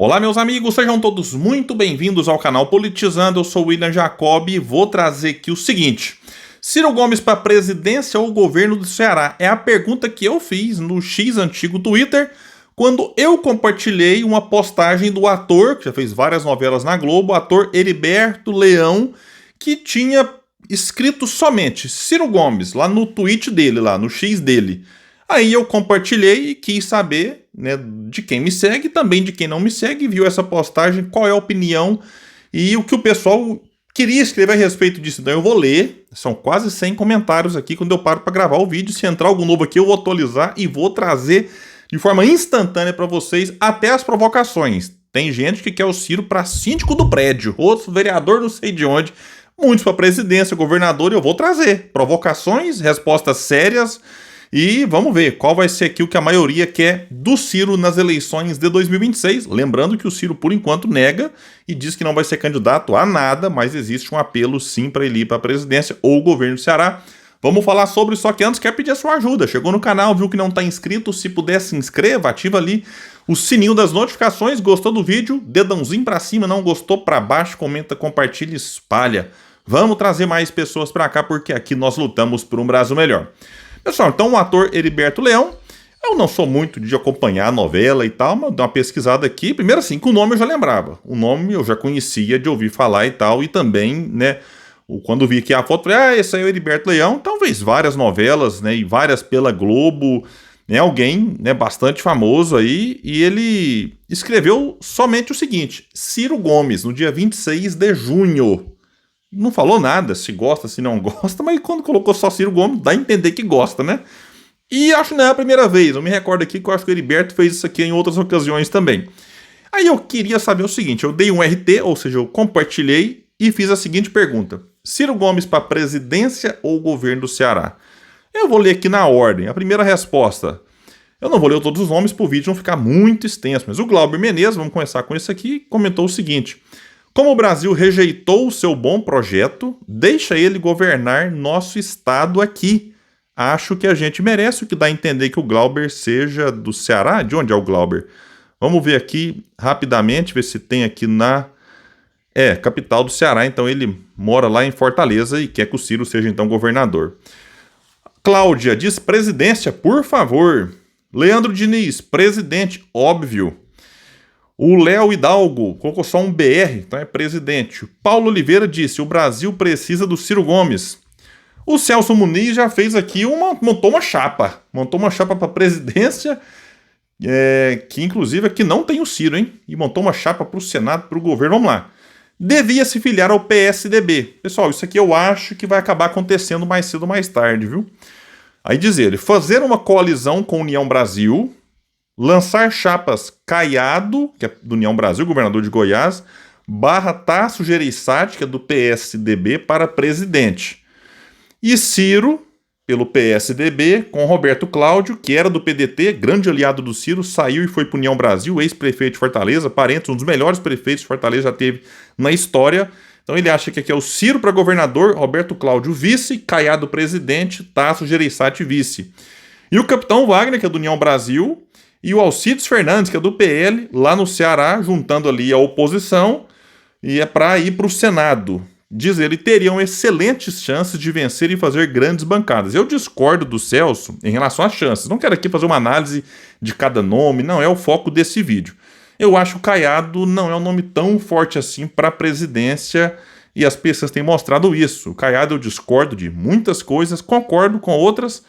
Olá, meus amigos, sejam todos muito bem-vindos ao canal Politizando. Eu sou o William Jacob e vou trazer aqui o seguinte: Ciro Gomes para presidência ou governo do Ceará? É a pergunta que eu fiz no X antigo Twitter quando eu compartilhei uma postagem do ator, que já fez várias novelas na Globo, o ator Heriberto Leão, que tinha escrito somente Ciro Gomes lá no tweet dele, lá no X dele. Aí eu compartilhei e quis saber, né, de quem me segue e também de quem não me segue, viu essa postagem, qual é a opinião e o que o pessoal queria escrever a respeito disso. Então eu vou ler, são quase 100 comentários aqui quando eu paro para gravar o vídeo. Se entrar algo novo aqui eu vou atualizar e vou trazer de forma instantânea para vocês até as provocações. Tem gente que quer o Ciro para síndico do prédio, outro vereador não sei de onde, muitos para presidência, governador, e eu vou trazer provocações, respostas sérias. E vamos ver qual vai ser aqui o que a maioria quer do Ciro nas eleições de 2026. Lembrando que o Ciro, por enquanto, nega e diz que não vai ser candidato a nada, mas existe um apelo sim para ele ir para a presidência ou o governo do Ceará. Vamos falar sobre isso, só que antes quero pedir a sua ajuda. Chegou no canal, viu que não está inscrito? Se puder, se inscreva, ativa ali o sininho das notificações. Gostou do vídeo? Dedãozinho para cima, não gostou? Para baixo, comenta, compartilha, espalha. Vamos trazer mais pessoas para cá, porque aqui nós lutamos por um Brasil melhor. Pessoal, então o ator Heriberto Leão, eu não sou muito de acompanhar a novela e tal, mas dei uma pesquisada aqui. Primeiro assim, que o nome eu já lembrava. O nome eu já conhecia de ouvir falar e tal, e também, né, quando vi aqui a foto, falei, esse aí é o Heriberto Leão. Talvez várias novelas, né, e várias pela Globo, né, alguém, né, bastante famoso aí, e ele escreveu somente o seguinte: Ciro Gomes, no dia 26 de junho. Não falou nada, se gosta, se não gosta, mas quando colocou só Ciro Gomes, dá a entender que gosta, né? E acho que não é a primeira vez, eu me recordo aqui que eu acho que o Heriberto fez isso aqui em outras ocasiões também. Aí eu queria saber o seguinte, eu dei um RT, ou seja, eu compartilhei e fiz a seguinte pergunta: Ciro Gomes para presidência ou governo do Ceará? Eu vou ler aqui na ordem. A primeira resposta, eu não vou ler todos os nomes para o vídeo não ficar muito extenso, mas o Glauber Menezes, vamos começar com esse aqui, comentou o seguinte: como o Brasil rejeitou o seu bom projeto, deixa ele governar nosso estado aqui. Acho que a gente merece, o que dá a entender que o Glauber seja do Ceará. De onde é o Glauber? Vamos ver aqui rapidamente, ver se tem aqui na capital do Ceará. Então ele mora lá em Fortaleza e quer que o Ciro seja então governador. Cláudia diz presidência, por favor. Leandro Diniz, presidente, óbvio. O Léo Hidalgo colocou só um BR, então é presidente. Paulo Oliveira disse: o Brasil precisa do Ciro Gomes. O Celso Muniz já fez aqui montou uma chapa para a presidência, que inclusive aqui não tem o Ciro, hein? E montou uma chapa para o Senado, para o governo. Vamos lá. Devia se filiar ao PSDB. Pessoal, isso aqui eu acho que vai acabar acontecendo mais cedo ou mais tarde, viu? Aí diz ele: fazer uma coalizão com a União Brasil, lançar chapas Caiado, que é do União Brasil, governador de Goiás, barra Tasso Gereissati, que é do PSDB, para presidente. E Ciro, pelo PSDB, com Roberto Cláudio, que era do PDT, grande aliado do Ciro, saiu e foi para União Brasil, ex-prefeito de Fortaleza, parente, um dos melhores prefeitos que Fortaleza já teve na história. Então ele acha que aqui é o Ciro para governador, Roberto Cláudio vice, Caiado presidente, Tasso Gereissati vice. E o capitão Wagner, que é do União Brasil, e o Alcides Fernandes, que é do PL, lá no Ceará, juntando ali a oposição, e é para ir para o Senado. Diz ele, teriam excelentes chances de vencer e fazer grandes bancadas. Eu discordo do Celso em relação às chances. Não quero aqui fazer uma análise de cada nome, não é o foco desse vídeo. Eu acho que o Caiado não é um nome tão forte assim para a presidência, e as pessoas têm mostrado isso. O Caiado eu discordo de muitas coisas, concordo com outras,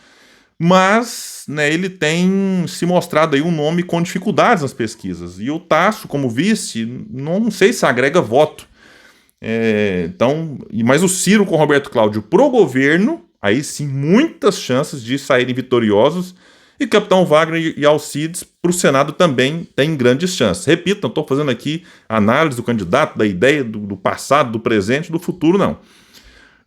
mas, né, ele tem se mostrado aí um nome com dificuldades nas pesquisas. E o Tasso, como vice, não sei se agrega voto. Mas o Ciro com o Roberto Cláudio pro governo, aí sim, muitas chances de saírem vitoriosos. E Capitão Wagner e Alcides para o Senado também tem grandes chances. Repito, não estou fazendo aqui análise do candidato, da ideia, do passado, do presente, do futuro, não.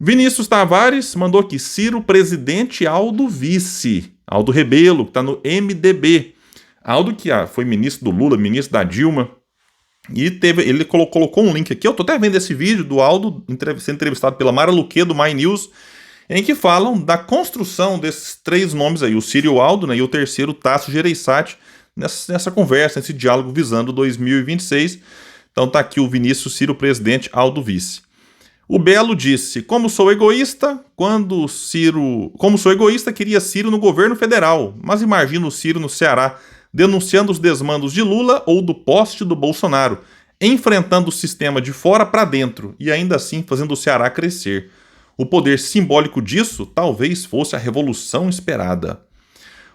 Vinícius Tavares mandou aqui: Ciro presidente, Aldo vice. Aldo Rebelo, que está no MDB. Aldo que foi ministro do Lula, ministro da Dilma. E ele colocou um link aqui. Eu estou até vendo esse vídeo do Aldo sendo entrevistado pela Mara Luque, do My News, em que falam da construção desses três nomes aí, o Ciro e o Aldo, né, e o terceiro, Tasso Gereissati, nessa conversa, nesse diálogo visando 2026. Então tá aqui o Vinícius Ciro presidente, Aldo vice. O Belo disse: como sou egoísta, queria Ciro no governo federal, mas imagino o Ciro no Ceará denunciando os desmandos de Lula ou do poste do Bolsonaro, enfrentando o sistema de fora para dentro e ainda assim fazendo o Ceará crescer. O poder simbólico disso talvez fosse a revolução esperada.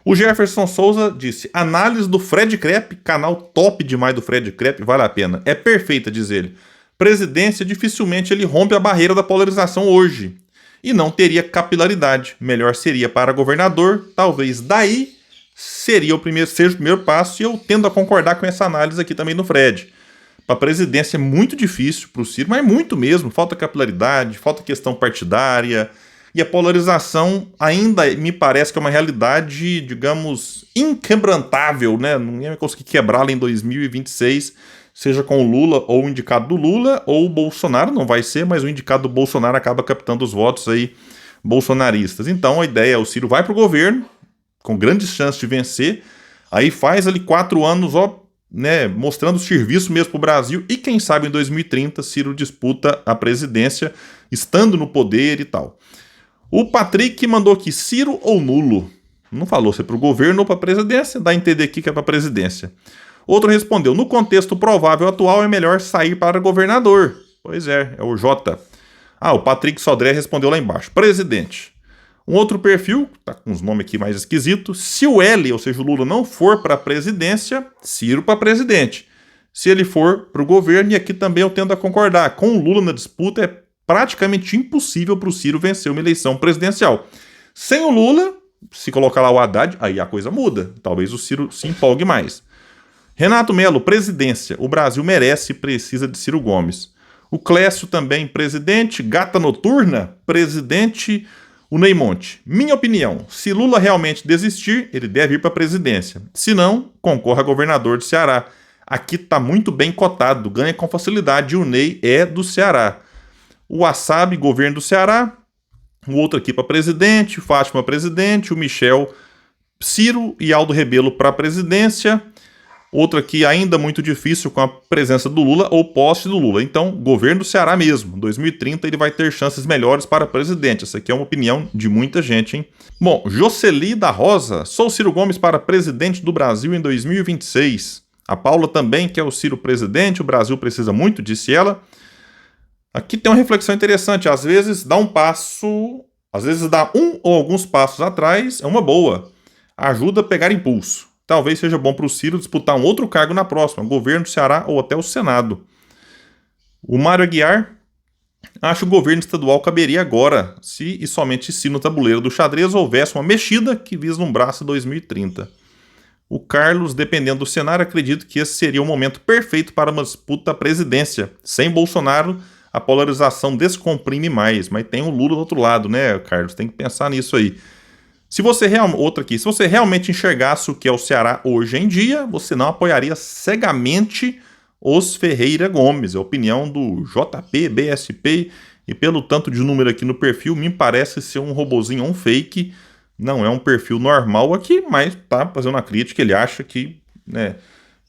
O Jefferson Souza disse: análise do Fred Krepp, canal top demais do Fred Krepp, vale a pena. É perfeita, diz ele. Presidência, dificilmente ele rompe a barreira da polarização hoje. E não teria capilaridade. Melhor seria para governador, talvez daí seja o primeiro passo, e eu tendo a concordar com essa análise aqui também no Fred. Para a presidência é muito difícil para o Ciro, mas é muito mesmo. Falta capilaridade, falta questão partidária. E a polarização ainda me parece que é uma realidade, digamos, inquebrantável, né? Não ia conseguir quebrá-la em 2026, seja com o Lula ou o indicado do Lula, ou o Bolsonaro, não vai ser, mas o indicado do Bolsonaro acaba captando os votos aí bolsonaristas. Então a ideia é: o Ciro vai para o governo, com grandes chances de vencer, aí faz ali 4 anos, né, mostrando o serviço mesmo para o Brasil, e quem sabe em 2030 Ciro disputa a presidência, estando no poder e tal. O Patrick mandou aqui: Ciro ou nulo? Não falou se é para o governo ou para a presidência, dá a entender aqui que é para a presidência. Outro respondeu: no contexto provável atual é melhor sair para governador. Pois é o J. O Patrick Sodré respondeu lá embaixo: presidente. Um outro perfil, tá com os nomes aqui mais esquisitos: se o L, ou seja, o Lula, não for para a presidência, Ciro para presidente. Se ele for para o governo, e aqui também eu tendo a concordar, com o Lula na disputa é praticamente impossível para o Ciro vencer uma eleição presidencial. Sem o Lula, se colocar lá o Haddad, aí a coisa muda. Talvez o Ciro se empolgue mais. Renato Melo: presidência. O Brasil merece e precisa de Ciro Gomes. O Clécio também, presidente. Gata Noturna, presidente. O Neymonte: minha opinião, se Lula realmente desistir, ele deve ir para a presidência. Se não, concorra a governador de Ceará. Aqui está muito bem cotado, ganha com facilidade. O Ney é do Ceará. O Wasabi, governo do Ceará. O outro aqui para presidente. Fátima, presidente. O Michel, Ciro e Aldo Rebelo para a presidência. Outro aqui ainda muito difícil, com a presença do Lula ou posse do Lula. Então, governo do Ceará mesmo. 2030 ele vai ter chances melhores para presidente. Essa aqui é uma opinião de muita gente, hein? Bom, Jocely da Rosa: sou Ciro Gomes para presidente do Brasil em 2026. A Paula também quer o Ciro presidente. O Brasil precisa muito, disse ela. Aqui tem uma reflexão interessante. Às vezes dá um passo, às vezes dá um ou alguns passos atrás, é uma boa. Ajuda a pegar impulso. Talvez seja bom para o Ciro disputar um outro cargo na próxima, governo do Ceará ou até o Senado. O Mário Aguiar: acho que o governo estadual caberia agora, se e somente se no tabuleiro do xadrez houvesse uma mexida que vislumbrasse 2030. O Carlos: dependendo do cenário, acredito que esse seria o momento perfeito para uma disputa à presidência. Sem Bolsonaro, a polarização descomprime mais, mas tem o Lula do outro lado, né, Carlos? Tem que pensar nisso aí. Se você realmente enxergasse o que é o Ceará hoje em dia, você não apoiaria cegamente os Ferreira Gomes. É a opinião do JP, BSP, e pelo tanto de número aqui no perfil, me parece ser um robozinho ou um fake. Não é um perfil normal aqui, mas tá fazendo uma crítica. Ele acha que, né,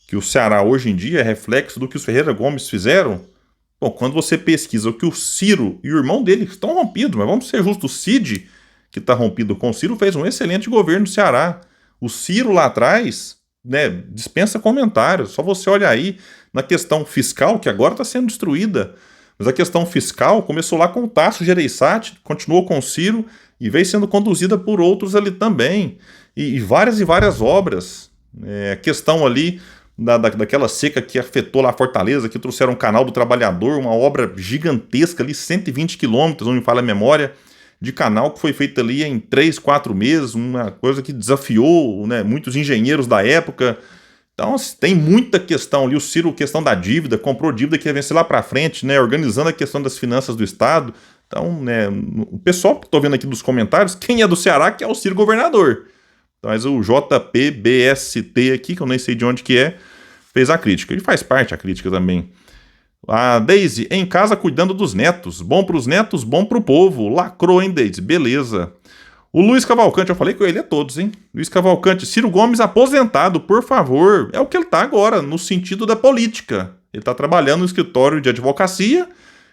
que o Ceará hoje em dia é reflexo do que os Ferreira Gomes fizeram. Bom, quando você pesquisa o que o Ciro e o irmão dele estão rompidos, mas vamos ser justos, o Cid, que está rompido com o Ciro, fez um excelente governo do Ceará. O Ciro lá atrás, né, dispensa comentários. Só você olha aí na questão fiscal, que agora está sendo destruída. Mas a questão fiscal começou lá com o Tasso Gereissati, continuou com o Ciro e veio sendo conduzida por outros ali também. E várias obras. A questão ali daquela seca que afetou lá a Fortaleza, que trouxeram o Canal do Trabalhador, uma obra gigantesca ali, 120 quilômetros, não me falha a memória, de canal que foi feita ali em 3, 4 meses, uma coisa que desafiou, né, muitos engenheiros da época. Então tem muita questão ali. O Ciro, questão da dívida, comprou dívida que ia vencer lá para frente, né, organizando a questão das finanças do Estado. Então, né, o pessoal que estou vendo aqui dos comentários, quem é do Ceará que é o Ciro governador. Mas o JPBST aqui, que eu nem sei de onde que é, fez a crítica. Ele faz parte a crítica também. A Daisy: em casa cuidando dos netos. Bom para os netos, bom para o povo. Lacrou, hein, Daisy? Beleza. O Luiz Cavalcante, eu falei com ele a todos, hein? Luiz Cavalcante, Ciro Gomes aposentado, por favor. É o que ele tá agora, no sentido da política. Ele tá trabalhando no escritório de advocacia,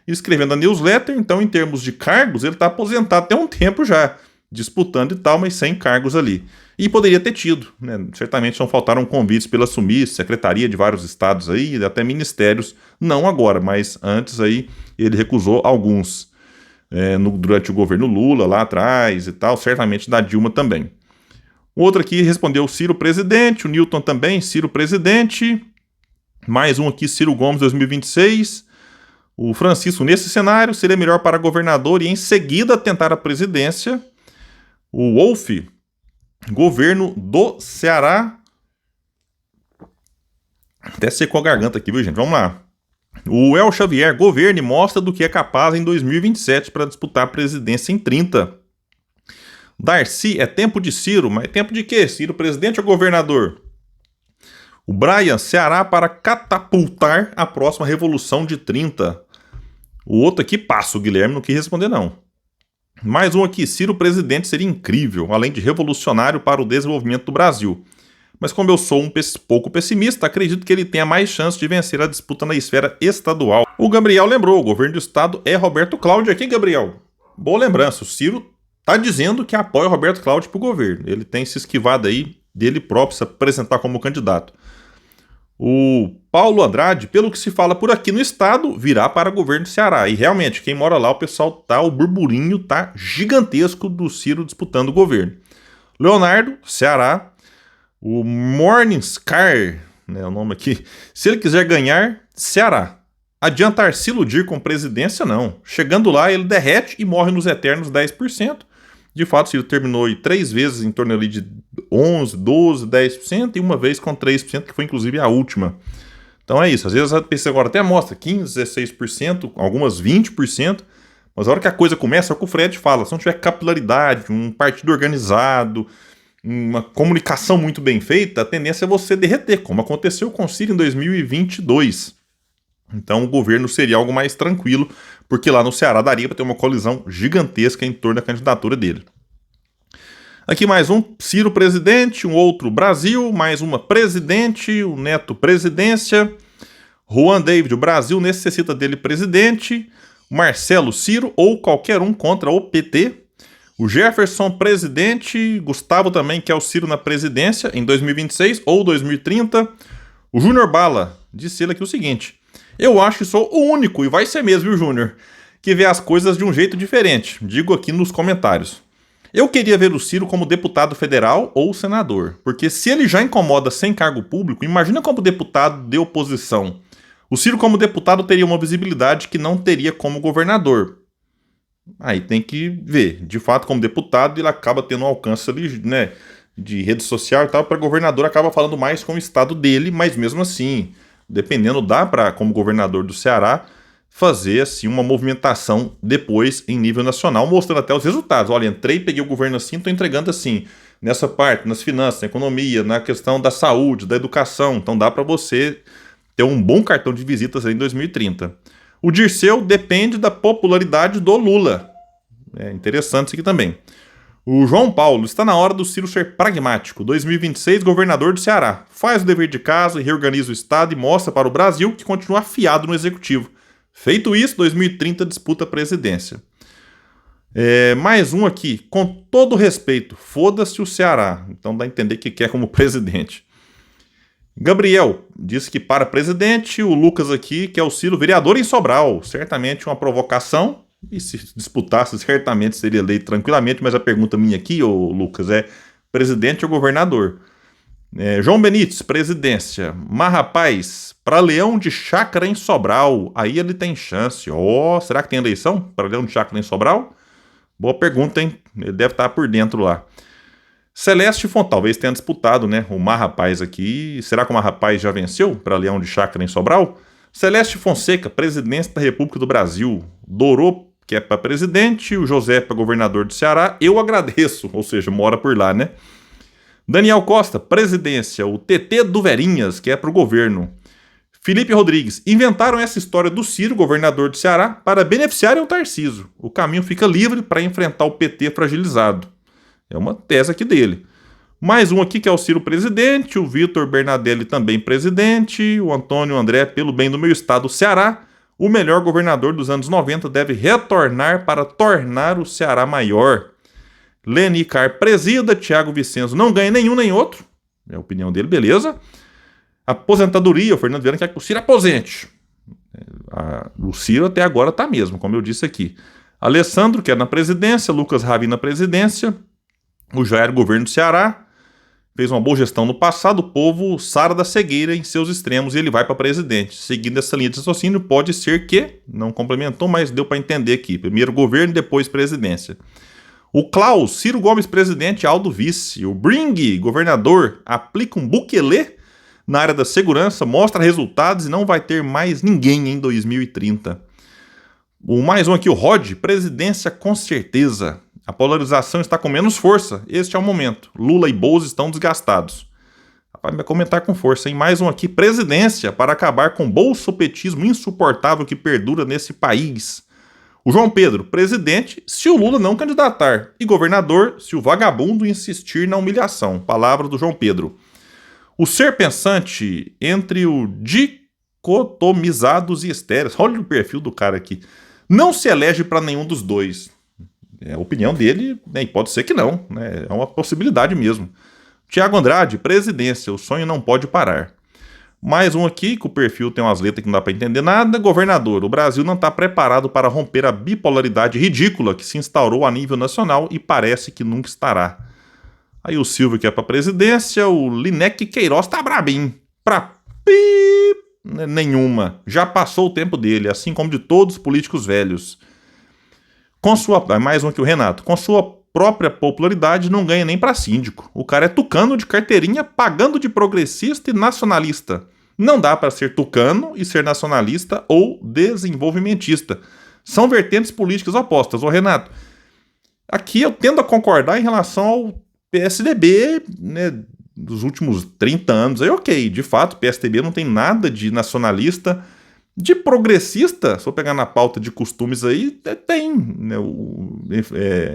escrevendo a newsletter, então em termos de cargos, ele tá aposentado até um tempo já, disputando e tal, mas sem cargos ali. E poderia ter tido, né? Certamente não faltaram convites pela Sumir, secretaria de vários estados aí, até ministérios, não agora, mas antes aí ele recusou alguns. Durante o governo Lula, lá atrás e tal, certamente da Dilma também. O outro aqui respondeu Ciro presidente, o Newton também, Ciro presidente. Mais um aqui, Ciro Gomes 2026. O Francisco, nesse cenário, seria melhor para governador e em seguida tentar a presidência. O Wolf, governo do Ceará. Até secou a garganta aqui, viu, gente? Vamos lá. O El Xavier, governo, mostra do que é capaz em 2027 para disputar a presidência em 30. Darcy, é tempo de Ciro, mas é tempo de quê? Ciro presidente ou governador? O Brian, Ceará para catapultar a próxima revolução de 30. O outro aqui passa, o Guilherme não quis responder não. Mais um aqui, Ciro presidente seria incrível, além de revolucionário para o desenvolvimento do Brasil. Mas como eu sou pouco pessimista, acredito que ele tenha mais chance de vencer a disputa na esfera estadual. O Gabriel lembrou, o governo do estado é Roberto Cláudio aqui, Gabriel. Boa lembrança, o Ciro tá dizendo que apoia o Roberto Cláudio pro governo. Ele tem se esquivado aí dele próprio se apresentar como candidato. O Paulo Andrade, pelo que se fala por aqui no estado, virá para o governo do Ceará. E realmente, quem mora lá, o burburinho tá gigantesco do Ciro disputando o governo. Leonardo, Ceará. O Morningstar, né, o nome aqui, se ele quiser ganhar, Ceará. Adiantar se iludir com presidência, não. Chegando lá, ele derrete e morre nos eternos 10%. De fato, Ciro terminou 3 vezes em torno ali de 11, 12, 10% e uma vez com 3%, que foi inclusive a última. Então é isso, às vezes a PC agora até mostra 15, 16%, algumas 20%, mas a hora que a coisa começa, é o que o Fred fala, se não tiver capilaridade, um partido organizado, uma comunicação muito bem feita, a tendência é você derreter, como aconteceu com o Ciro em 2022. Então o governo seria algo mais tranquilo, porque lá no Ceará daria para ter uma colisão gigantesca em torno da candidatura dele. Aqui mais um, Ciro presidente, um outro Brasil, mais uma presidente, o Neto presidência, Juan David, o Brasil necessita dele presidente, Marcelo Ciro ou qualquer um contra o PT, o Jefferson presidente, Gustavo também quer o Ciro na presidência em 2026 ou 2030, o Júnior Bala disse ele aqui o seguinte: eu acho que sou o único, e vai ser mesmo, viu, Júnior, que vê as coisas de um jeito diferente, digo aqui nos comentários. Eu queria ver o Ciro como deputado federal ou senador, porque se ele já incomoda sem cargo público, imagina como deputado de oposição. O Ciro como deputado teria uma visibilidade que não teria como governador. Aí tem que ver, de fato, como deputado ele acaba tendo um alcance ali, né, de rede social e tal, para governador acaba falando mais com o estado dele, mas mesmo assim, dependendo, dá para, como governador do Ceará, fazer assim uma movimentação depois em nível nacional, mostrando até os resultados. Olha, entrei, peguei o governo assim, estou entregando assim, nessa parte, nas finanças, na economia, na questão da saúde, da educação. Então dá para você ter um bom cartão de visitas aí em 2030. O Dirceu depende da popularidade do Lula. É interessante isso aqui também. O João Paulo, está na hora do Ciro ser pragmático. 2026, governador do Ceará. Faz o dever de casa e reorganiza o estado e mostra para o Brasil que continua afiado no executivo. Feito isso, 2030 disputa a presidência. Mais um aqui, com todo respeito, foda-se o Ceará. Então dá a entender que quer como presidente. Gabriel disse que para presidente, o Lucas aqui quer o Ciro vereador em Sobral. Certamente uma provocação, e se disputasse, certamente seria eleito tranquilamente, mas a pergunta minha aqui, ô Lucas, é presidente ou governador? João Benites, presidência. Mas rapaz, para Leão de Chácara em Sobral, aí ele tem chance. Será que tem eleição para Leão de Chácara em Sobral? Boa pergunta, hein? Ele deve estar por dentro lá. Celeste Fonte, talvez tenha disputado, né? O Mar Rapaz aqui. Será que o Mar Rapaz já venceu para Leão de Chácara em Sobral? Celeste Fonseca, presidência da República do Brasil. Dorô, que é para presidente, o José para governador do Ceará. Eu agradeço, ou seja, mora por lá, né? Daniel Costa, presidência. O TT do Verinhas, que é para o governo. Felipe Rodrigues, inventaram essa história do Ciro, governador do Ceará, para beneficiar o Tarcísio. O caminho fica livre para enfrentar o PT fragilizado. É uma tese aqui dele. Mais um aqui que é o Ciro presidente, o Vitor Bernardelli também presidente, o Antônio André, pelo bem do meu estado, o Ceará, o melhor governador dos anos 90 deve retornar para tornar o Ceará maior. Leni Car presida, Thiago Vicenzo não ganha nenhum nem outro, é a opinião dele, beleza. Aposentadoria, o Fernando Viana quer que o Ciro aposente. O Ciro até agora está mesmo, como eu disse aqui. Alessandro quer na presidência, Lucas Ravi na presidência, o Jair governo do Ceará, fez uma boa gestão no passado, o povo sara da cegueira em seus extremos e ele vai para presidente. Seguindo essa linha de raciocínio, pode ser que, não complementou, mas deu para entender aqui, primeiro governo, depois presidência. O Klaus, Ciro Gomes presidente, Aldo vice. O Bring, governador, aplica um buquelê na área da segurança, mostra resultados e não vai ter mais ninguém em 2030. Mais um aqui, o Rod, presidência com certeza. A polarização está com menos força, este é o momento. Lula e Bozo estão desgastados. Vai comentar com força, hein? Mais um aqui, presidência para acabar com o bolsopetismo insuportável que perdura nesse país. O João Pedro, presidente, se o Lula não candidatar. E governador, se o vagabundo insistir na humilhação. Palavra do João Pedro. O ser pensante entre o dicotomizados e estéreis. Olha o perfil do cara aqui. Não se elege para nenhum dos dois. É a opinião dele, né, e pode ser que não, né, é uma possibilidade mesmo. Tiago Andrade, presidência, o sonho não pode parar. Mais um aqui, que o perfil tem umas letras que não dá para entender nada. Governador, o Brasil não está preparado para romper a bipolaridade ridícula que se instaurou a nível nacional e parece que nunca estará. Aí o Silvio que é para presidência, o Linec Queiroz tá brabinho. Pra nenhuma. Já passou o tempo dele, assim como de todos os políticos velhos. Mais um aqui, o Renato. Com sua própria popularidade, não ganha nem para síndico. O cara é tucano de carteirinha, pagando de progressista e nacionalista. Não dá para ser tucano e ser nacionalista ou desenvolvimentista. São vertentes políticas opostas. Ô, Renato, aqui eu tendo a concordar em relação ao PSDB, né, dos últimos 30 anos. Aí, ok, de fato, o PSDB não tem nada de nacionalista. De progressista, se eu pegar na pauta de costumes aí, tem, né,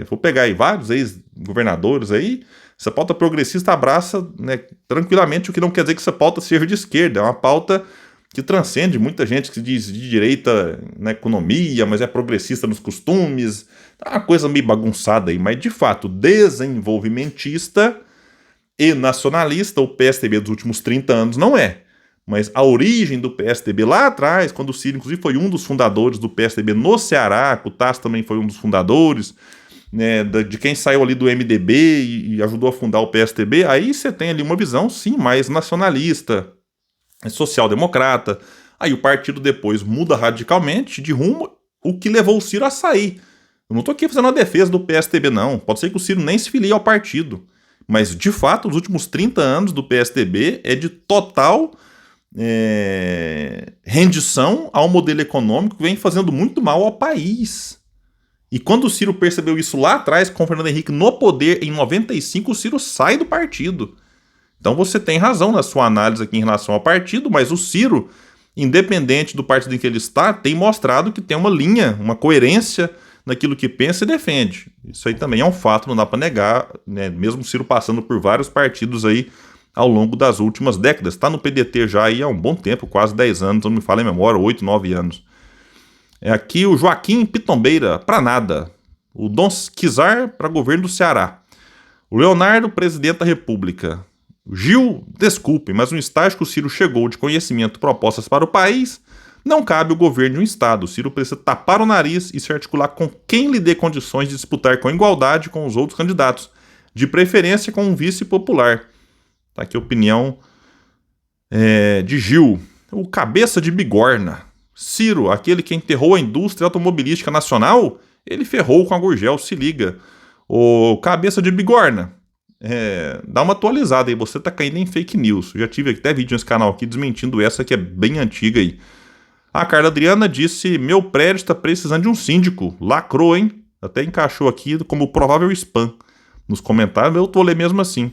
vou pegar aí vários ex-governadores aí, essa pauta progressista abraça, né, tranquilamente, o que não quer dizer que essa pauta seja de esquerda, é uma pauta que transcende muita gente que se diz de direita na economia, mas é progressista nos costumes, tá uma coisa meio bagunçada aí, mas de fato, desenvolvimentista e nacionalista, o PSDB dos últimos 30 anos não é. Mas a origem do PSDB lá atrás, quando o Ciro, inclusive, foi um dos fundadores do PSDB no Ceará, o Tasso também foi um dos fundadores, né, de quem saiu ali do MDB e ajudou a fundar o PSDB, aí você tem ali uma visão, sim, mais nacionalista, social-democrata. Aí o partido depois muda radicalmente de rumo, o que levou o Ciro a sair. Eu não estou aqui fazendo uma defesa do PSDB, não. Pode ser que o Ciro nem se filie ao partido. Mas, de fato, os últimos 30 anos do PSDB é de total rendição ao modelo econômico que vem fazendo muito mal ao país. E quando o Ciro percebeu isso lá atrás, com o Fernando Henrique no poder em 95, o Ciro sai do partido. Então você tem razão na sua análise aqui em relação ao partido, mas o Ciro, independente do partido em que ele está, tem mostrado que tem uma linha, uma coerência naquilo que pensa e defende. Isso aí também é um fato, não dá para negar, né? Mesmo o Ciro passando por vários partidos aí ao longo das últimas décadas. Está no PDT já aí há um bom tempo, quase 10 anos, não me fala em memória, 8, 9 anos. É aqui o Joaquim Pitombeira, para nada. O Dom Kizar, para governo do Ceará. O Leonardo, presidente da República. O Gil, desculpe, mas no estágio que o Ciro chegou de conhecimento propostas para o país, não cabe o governo de um estado. O Ciro precisa tapar o nariz e se articular com quem lhe dê condições de disputar com igualdade com os outros candidatos, de preferência com um vice popular. Tá aqui a opinião de Gil. O cabeça de bigorna. Ciro, aquele que enterrou a indústria automobilística nacional, ele ferrou com a Gurgel, se liga. O cabeça de bigorna, dá uma atualizada aí, você tá caindo em fake news. Eu já tive até vídeo nesse canal aqui desmentindo essa que é bem antiga aí. A Carla Adriana disse, meu prédio está precisando de um síndico. Lacrou, hein? Até encaixou aqui como provável spam nos comentários, eu vou ler mesmo assim.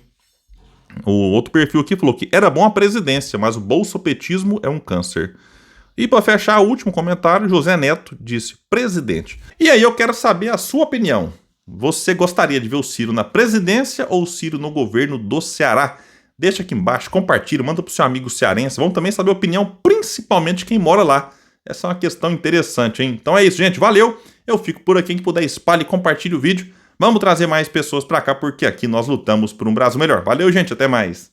O outro perfil aqui falou que era bom a presidência, mas o bolsopetismo é um câncer. E para fechar, o último comentário, José Neto disse, presidente. E aí eu quero saber a sua opinião. Você gostaria de ver o Ciro na presidência ou o Ciro no governo do Ceará? Deixa aqui embaixo, compartilha, manda pro seu amigo cearense. Vamos também saber a opinião, principalmente de quem mora lá. Essa é uma questão interessante, hein? Então é isso, gente. Valeu! Eu fico por aqui. Quem puder, espalhe e compartilhe o vídeo. Vamos trazer mais pessoas pra cá, porque aqui nós lutamos por um Brasil melhor. Valeu, gente. Até mais.